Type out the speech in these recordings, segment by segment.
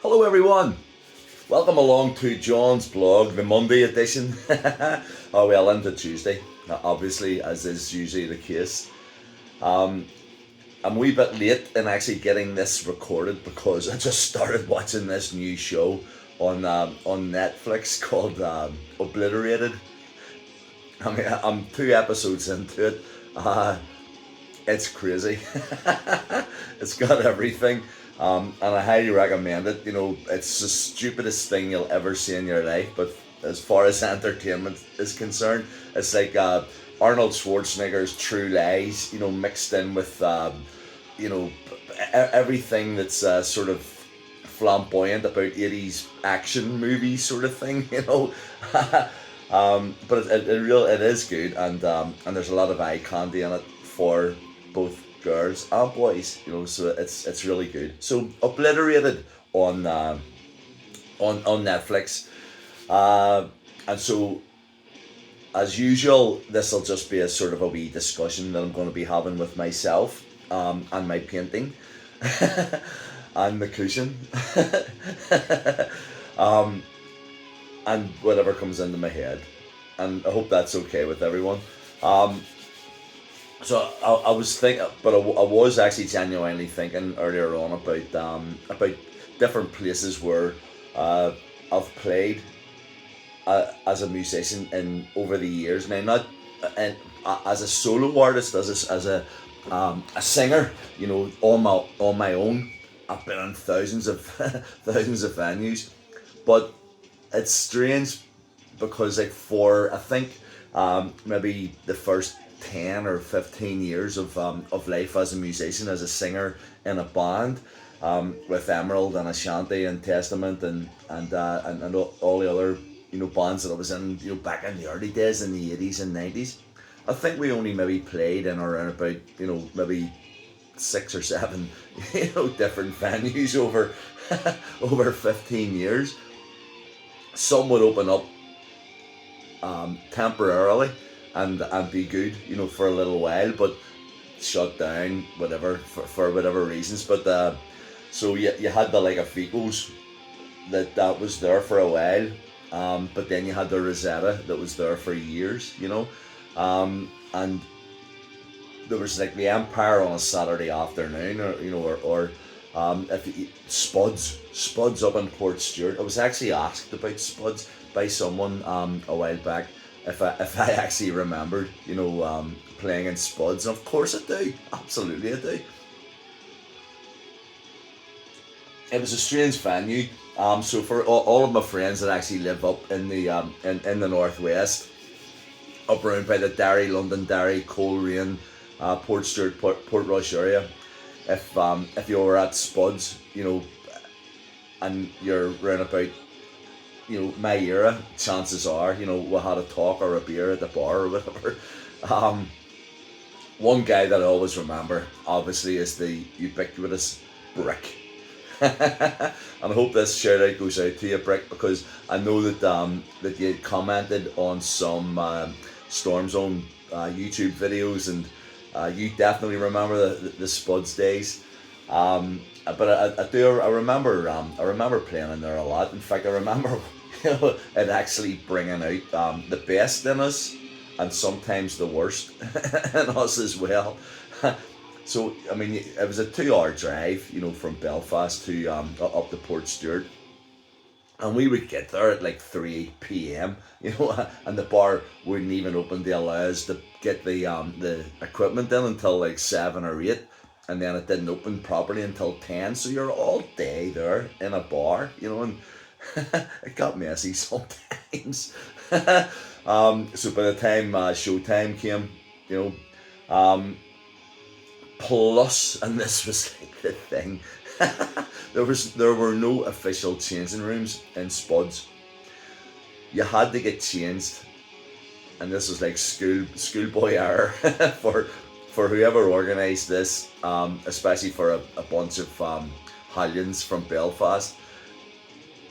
Hello everyone, welcome along to John's blog, the Monday edition. Oh well, into Tuesday, obviously, as is usually the case. Um, I'm a wee bit late in actually getting this recorded because I just started watching this new show on Netflix called Obliterated. I mean, I'm 2 episodes into it. Uh, it's crazy. It's got everything. And I highly recommend it. You know, it's the stupidest thing you'll ever see in your life, but as far as entertainment is concerned, it's like Arnold Schwarzenegger's True Lies, you know, mixed in with, you know, everything that's sort of flamboyant about 80s action movie sort of thing, you know. But it is good, and there's a lot of eye candy in it for both girls and boys, you know. So it's really good. So Obliterated on on Netflix, and so as usual, this will just be a sort of a wee discussion that I'm going to be having with myself, and my painting, and the cushion, um, and whatever comes into my head, and I hope that's okay with everyone. Um, so I was thinking, but I was actually genuinely thinking earlier on about different places where uh, I've played as a musician in over the years. Now, not and as a solo artist, as a singer, you know, on my own. I've been on thousands of thousands of venues, but it's strange because like for I think maybe the first 10 or 15 years of life as a musician, as a singer in a band, with Emerald and Ashanti and Testament and all the other, you know, bands that I was in, you know, back in the early days in the 80s and 90s. I think we only maybe played in around about, you know, maybe 6 or 7 you know, different venues over over 15 years. Some would open up temporarily and be good, you know, for a little while, but shut down, whatever, for whatever reasons. But so you had the like a Ficos that was there for a while, but then you had the Rosetta that was there for years, you know, and there was like the Empire on a Saturday afternoon, or you know, or if you, Spuds up in Port Stewart. I was actually asked about Spuds by someone a while back, if I actually remembered, you know, playing in Spuds, and of course I do, absolutely I do. It was a strange venue. So for all of my friends that actually live up in in the northwest, up around by the Derry, Londonderry, Coleraine, Port Stewart, Port Rush area, if you were at Spuds, you know, and you're round about, you know, my era, chances are, you know, we had a talk or a beer at the bar or whatever. Um, One guy that I always remember, obviously, is the ubiquitous Brick. And I hope this shout out goes out to you, Brick, because I know that you commented on some Storm Zone YouTube videos, and you definitely remember the Spuds days. But I remember playing in there a lot. In fact, I remember you know, it actually bringing out the best in us, and sometimes the worst in us as well. So I mean, it was a 2 hour drive, you know, from Belfast to up to Port Stewart, and we would get there at like 3 p.m. You know, and the bar wouldn't even open to allow us to get the equipment in until like 7 or 8, and then it didn't open properly until 10. So you're all day there in a bar, you know, and it got messy sometimes. So by the time showtime came, you know, plus, and this was like the thing, there were no official changing rooms in Spuds. You had to get changed, and this was like schoolboy error for whoever organised this, especially for a bunch of Hallions from Belfast.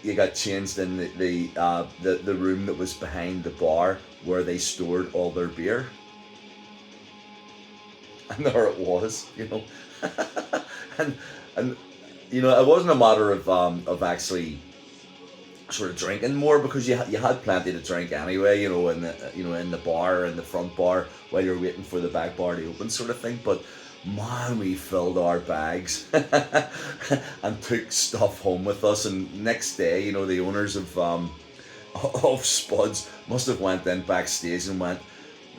You got changed in the room that was behind the bar where they stored all their beer, and there it was, you know, and and it wasn't a matter of actually sort of drinking more, because you had plenty to drink anyway, in the bar, in the front bar, while you're waiting for the back bar to open, sort of thing. But man, we filled our bags and took stuff home with us. And next day, the owners of Spuds must have went in backstage and went,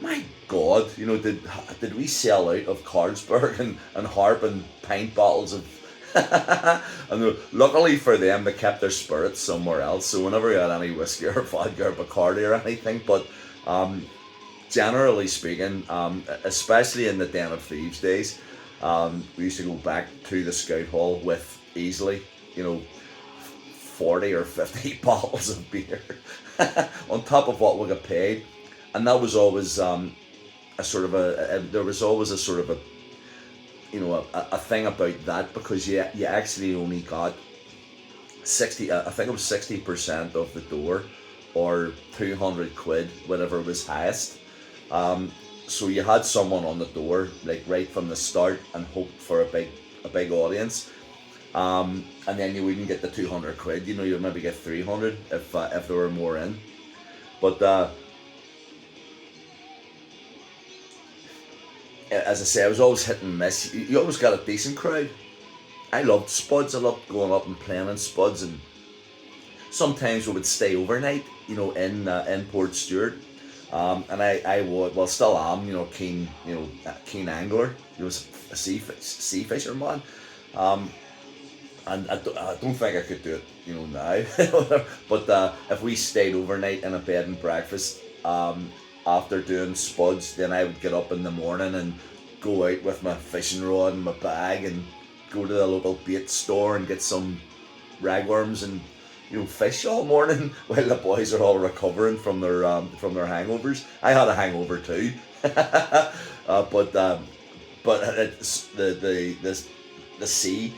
my God, did we sell out of Carlsberg and Harp and pint bottles of and luckily for them, they kept their spirits somewhere else. So whenever we had any whiskey or vodka or Bacardi or anything, but generally speaking, especially in the Den of Thieves days, we used to go back to the Scout Hall with easily, 40 or 50 bottles of beer on top of what we got paid. And that was always there was always a sort of a thing about that, because you actually only got 60, I think it was 60% of the door, or 200 quid, whatever was highest. So you had someone on the door, like right from the start, and hoped for a big audience. And then you wouldn't get the 200 quid, you'd maybe get 300 if there were more in. But as I say, I was always hit and miss. You always got a decent crowd. I loved Spuds. I loved going up and playing in Spuds, and sometimes we would stay overnight, in Port Stewart. And I would, well, still am, keen angler. Was a sea fisherman. And I don't think I could do it, now. But if we stayed overnight in a bed and breakfast, after doing Spuds, then I would get up in the morning and go out with my fishing rod and my bag and go to the local bait store and get some ragworms and fish all morning while the boys are all recovering from their hangovers. I had a hangover too, but it's the sea,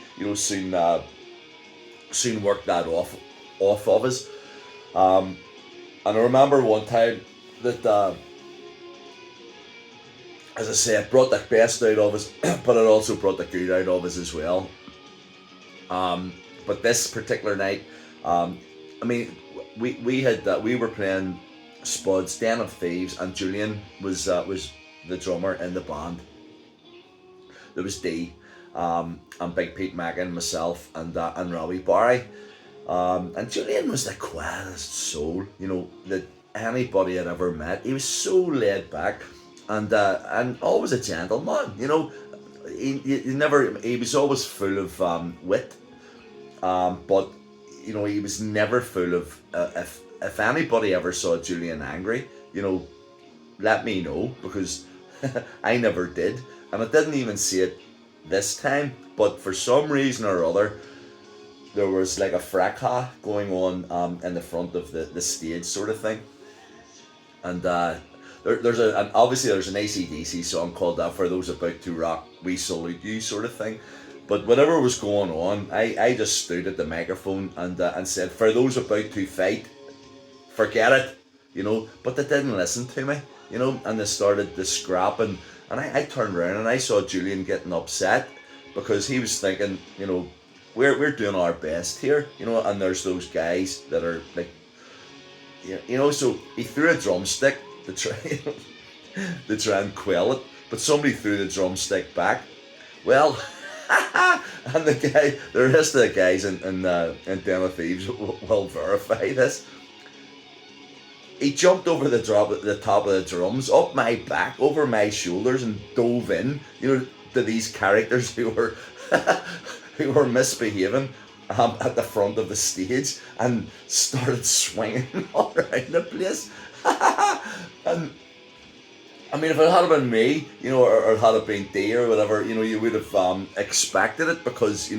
soon worked that off of us. And I remember one time that, as I say, it brought the best out of us, but it also brought the good out of us as well. But this particular night, we were playing Spuds, Den of Thieves, and Julian was the drummer in the band. There was Dee, and Big Pete Mackin, myself, and Robbie Barry. And Julian was the quietest soul, that anybody had ever met. He was so laid back, and always a gentleman. He was always full of wit, but he was never full of. If anybody ever saw Julian angry, let me know, because I never did, and I didn't even see it this time. But for some reason or other, there was like a fracas going on in the front of the stage, sort of thing. And obviously there's an AC/DC song called "For Those About to Rock, We Salute You," sort of thing. But whatever was going on, I just stood at the microphone and said, "For those about to fight, forget it," But they didn't listen to me, and they started to scrap, and I turned around and I saw Julian getting upset, because he was thinking, we're doing our best here, and there's those guys that are like, so he threw a drumstick to try and quell it, but somebody threw the drumstick back. Well, and the rest of the guys in Den of Thieves will verify this. He jumped over the top of the drums, up my back, over my shoulders, and dove in, to these characters who were who were misbehaving at the front of the stage, and started swinging all around the place. And if it had been me, or had it been Dee or whatever, you would have expected it, because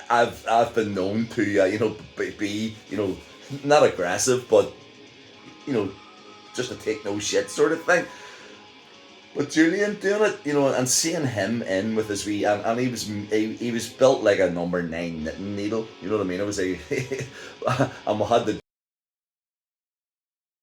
I've been known to be not aggressive, but just to take no shit, sort of thing. But Julian doing it, and seeing him in with his wee, and he was built like a number 9 knitting needle. You know what I mean? It was and we had the